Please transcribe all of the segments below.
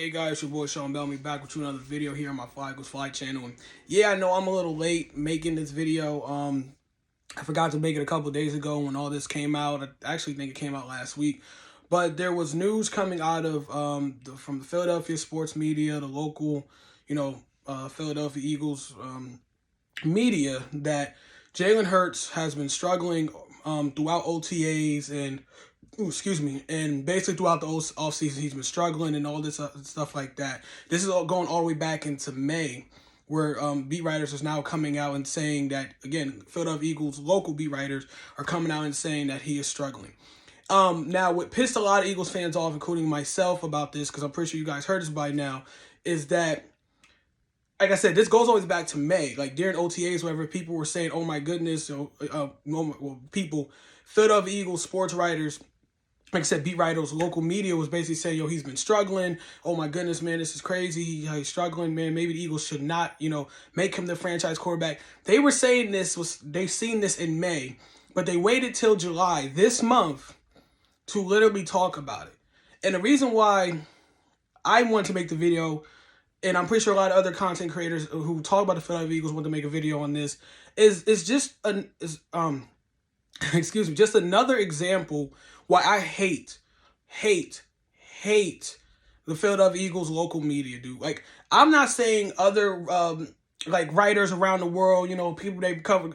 Hey guys, it's your boy Sean Bellamy back with you another video here on my Fly Eagles Fly channel. And yeah, I know I'm a little late making this video. I forgot to make it a couple days ago when all this came out. I actually think it came out last week. But there was news coming out of from the Philadelphia sports media, the local, Philadelphia Eagles media, that Jalen Hurts has been struggling throughout OTAs and basically throughout the offseason, he's been struggling and all this stuff like that. This is all going all the way back into May, where beat writers is now coming out and saying that, again, Philadelphia Eagles local beat writers are coming out and saying that he is struggling. Now, what pissed a lot of Eagles fans off, including myself, about this, because I'm pretty sure you guys heard this by now, is that, like I said, this goes always back to May. Like during OTAs, wherever people were saying, "Oh my goodness," Philadelphia Eagles sports writers, like I said, beat writers, local media was basically saying, "Yo, he's been struggling. Oh my goodness, man, this is crazy. He's struggling, man. Maybe the Eagles should not, make him the franchise quarterback." They were saying they seen this in May, but they waited till July this month to literally talk about it. And the reason why I wanted to make the video, and I'm pretty sure a lot of other content creators who talk about the Philadelphia Eagles want to make a video on this, is just just another example why I hate the Philadelphia Eagles local media, dude. Like, I'm not saying other writers around the world, people they cover,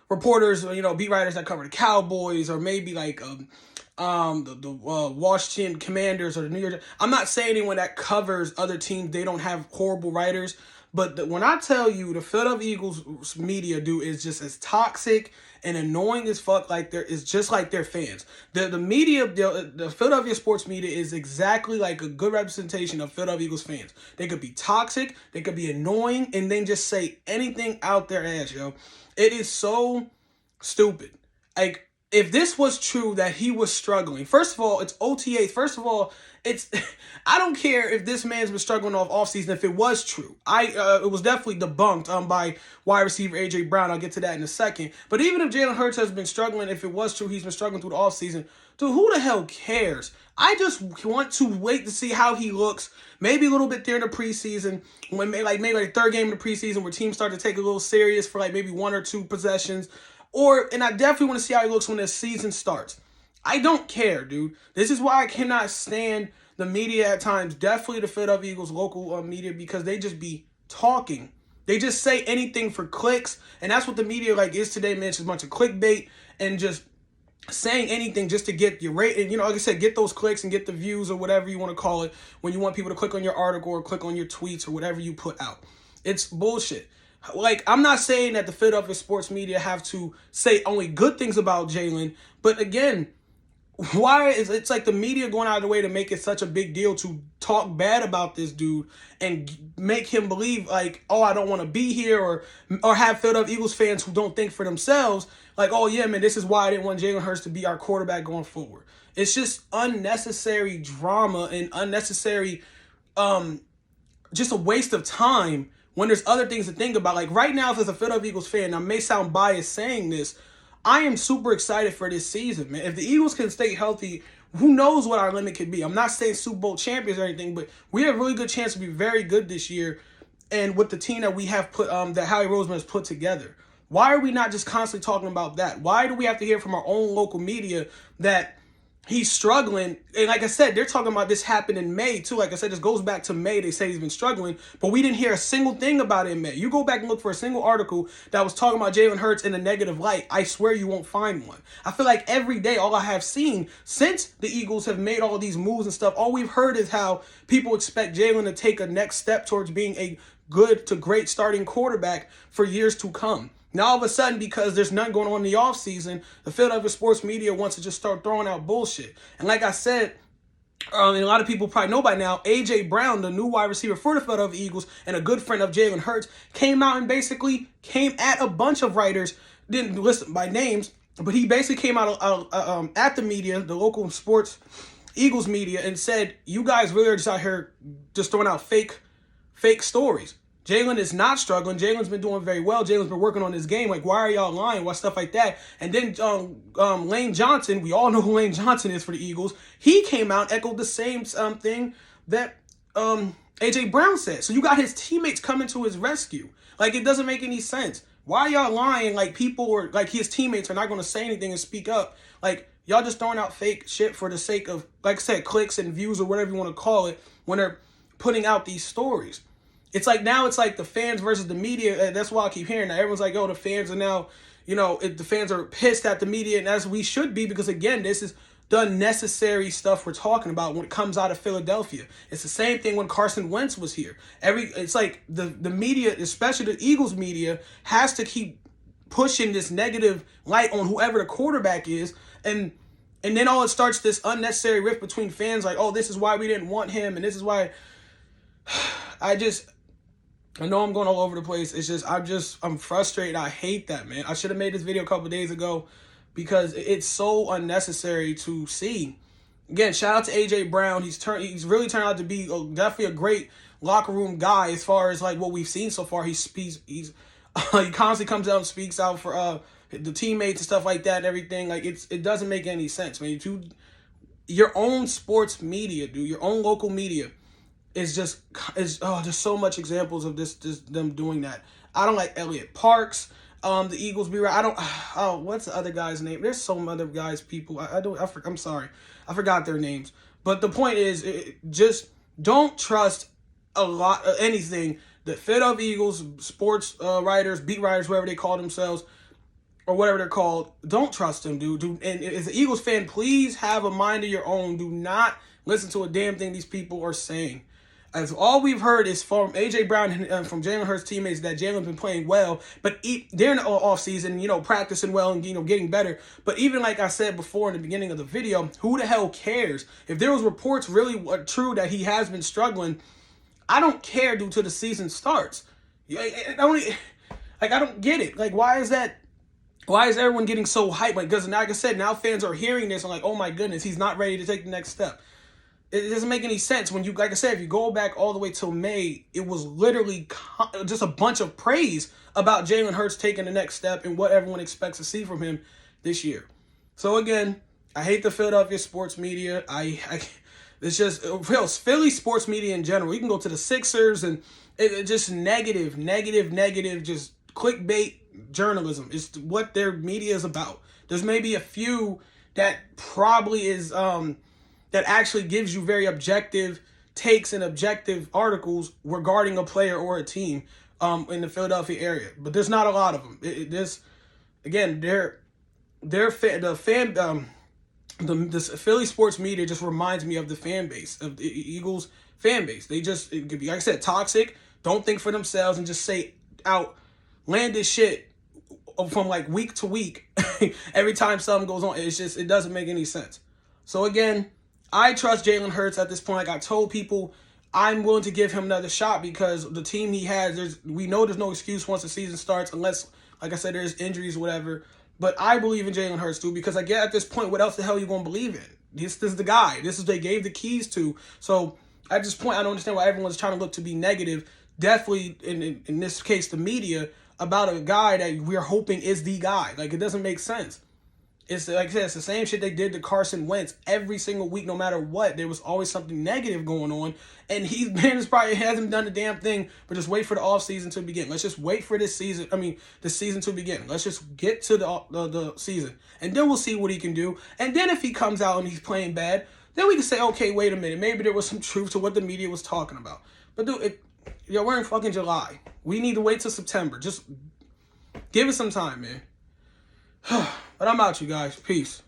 reporters, beat writers that cover the Cowboys, or maybe like the Washington Commanders or the New York. I'm not saying anyone that covers other teams, they don't have horrible writers. But when I tell you the Philadelphia Eagles media, dude, is just as toxic and annoying as fuck. Like, it's just like their fans. The media, the Philadelphia sports media is exactly like a good representation of Philadelphia Eagles fans. They could be toxic, they could be annoying, and then just say anything out their ass, yo. It is so stupid. Like, if this was true that he was struggling, first of all, it's OTAs. First of all, I don't care if this man's been struggling off season. If it was true, it was definitely debunked by wide receiver AJ Brown. I'll get to that in a second. But even if Jalen Hurts has been struggling, if it was true, he's been struggling through the offseason, dude, who the hell cares? I just want to wait to see how he looks. Maybe a little bit during the preseason, when maybe the third game of the preseason, where teams start to take a little serious for like maybe one or two possessions. And I definitely want to see how he looks when the season starts. I don't care, dude. This is why I cannot stand the media at times, definitely the Philadelphia Eagles local media, because they just be talking. They just say anything for clicks, and that's what the media is today, man. It's just a bunch of clickbait and just saying anything just to get your rate, and like I said, get those clicks and get the views or whatever you want to call it when you want people to click on your article or click on your tweets or whatever you put out. It's bullshit. Like, I'm not saying that the Philadelphia sports media have to say only good things about Jalen, but again, why is it's like the media going out of the way to make it such a big deal to talk bad about this dude and make him believe like, oh, I don't want to be here, or have Philadelphia Eagles fans who don't think for themselves like, oh yeah, man, this is why I didn't want Jalen Hurts to be our quarterback going forward. It's just unnecessary drama and unnecessary just a waste of time when there's other things to think about. Like right now, as a Philadelphia Eagles fan, I may sound biased saying this, I am super excited for this season, man. If the Eagles can stay healthy, who knows what our limit could be. I'm not saying Super Bowl champions or anything, but we have a really good chance to be very good this year. And with the team that we have put, that Howie Roseman has put together, why are we not just constantly talking about that? Why do we have to hear from our own local media that he's struggling? And like I said, they're talking about this happened in May too. Like I said, this goes back to May. They say he's been struggling, but we didn't hear a single thing about it in May. You go back and look for a single article that was talking about Jalen Hurts in a negative light, I swear you won't find one. I feel like every day, all I have seen since the Eagles have made all these moves and stuff, all we've heard is how people expect Jalen to take a next step towards being a good to great starting quarterback for years to come. Now, all of a sudden, because there's nothing going on in the offseason, the Philadelphia sports media wants to just start throwing out bullshit. And like I said, and a lot of people probably know by now, AJ Brown, the new wide receiver for the Philadelphia Eagles and a good friend of Jalen Hurts, came out and basically came at a bunch of writers, didn't list by names, but he basically came out at the media, the local sports Eagles media, and said, you guys really are just out here just throwing out fake stories. Jalen is not struggling. Jalen's been doing very well. Jalen's been working on his game. Like, why are y'all lying? Why stuff like that? And then Lane Johnson, we all know who Lane Johnson is for the Eagles. He came out, echoed the same thing that AJ Brown said. So you got his teammates coming to his rescue. Like, it doesn't make any sense. Why y'all lying like people or like his teammates are not going to say anything and speak up? Like, y'all just throwing out fake shit for the sake of, like I said, clicks and views or whatever you want to call it when they're putting out these stories. It's like now it's like the fans versus the media. That's why I keep hearing that. Everyone's like, oh, the fans are now, the fans are pissed at the media, and as we should be, because again, this is the unnecessary stuff we're talking about when it comes out of Philadelphia. It's the same thing when Carson Wentz was here. It's like the media, especially the Eagles media, has to keep pushing this negative light on whoever the quarterback is, and then all it starts this unnecessary rift between fans, like, oh, this is why we didn't want him, and this is why. I know I'm going all over the place. It's just, I'm frustrated. I hate that, man. I should have made this video a couple days ago because it's so unnecessary to see. Again, shout out to AJ Brown. He's really turned out to be definitely a great locker room guy as far as like what we've seen so far. He constantly comes out and speaks out for the teammates and stuff like that and everything. Like, it doesn't make any sense, man. Your own sports media, dude, your own local media there's so much examples of them doing that. I don't like Elliott Parks, the Eagles be right. What's the other guy's name? There's some other guys, people. I'm sorry. I forgot their names. But the point is, just don't trust anything that Philadelphia Eagles sports writers, beat writers, whoever they call themselves, or whatever they're called. Don't trust them, dude. And as an Eagles fan, please have a mind of your own. Do not listen to a damn thing these people are saying. As all we've heard is from AJ Brown and from Jalen Hurts teammates that Jalen's been playing well, but they're in the offseason, practicing well and, getting better. But even like I said before in the beginning of the video, who the hell cares? If there was reports really true that he has been struggling, I don't care, dude, till the season starts. I don't get it. Like, why is that? Why is everyone getting so hyped? Like, because like I said, now fans are hearing this and like, oh my goodness, he's not ready to take the next step. It doesn't make any sense when like I said, if you go back all the way till May, it was literally just a bunch of praise about Jalen Hurts taking the next step and what everyone expects to see from him this year. So again, I hate the Philadelphia sports media. It's just Philly sports media in general. You can go to the Sixers and it just negative, just clickbait journalism. It's what their media is about. There's maybe a few that probably is that actually gives you very objective takes and objective articles regarding a player or a team in the Philadelphia area, but there's not a lot of them. This Philly sports media just reminds me of the fan base of the Eagles fan base. They just, it could be, like I said, toxic. Don't think for themselves and just say outlandish shit from like week to week every time something goes on. It doesn't make any sense. So again, I trust Jalen Hurts at this point. Like I told people, I'm willing to give him another shot because the team he has, we know there's no excuse once the season starts unless, like I said, there's injuries or whatever. But I believe in Jalen Hurts, too, because I get at this point, what else the hell are you going to believe in? This is the guy. This is they gave the keys to. So at this point, I don't understand why everyone's trying to look to be negative. Definitely, in this case, the media, about a guy that we're hoping is the guy. Like, it doesn't make sense. It's like I said, it's the same shit they did to Carson Wentz every single week, no matter what. There was always something negative going on, and probably hasn't done a damn thing. But just wait for the offseason to begin. Let's just wait for the season to begin. Let's just get to the season, and then we'll see what he can do. And then if he comes out and he's playing bad, then we can say, okay, wait a minute, maybe there was some truth to what the media was talking about. But dude, we're in fucking July. We need to wait till September. Just give it some time, man. But I'm out, you guys. Peace.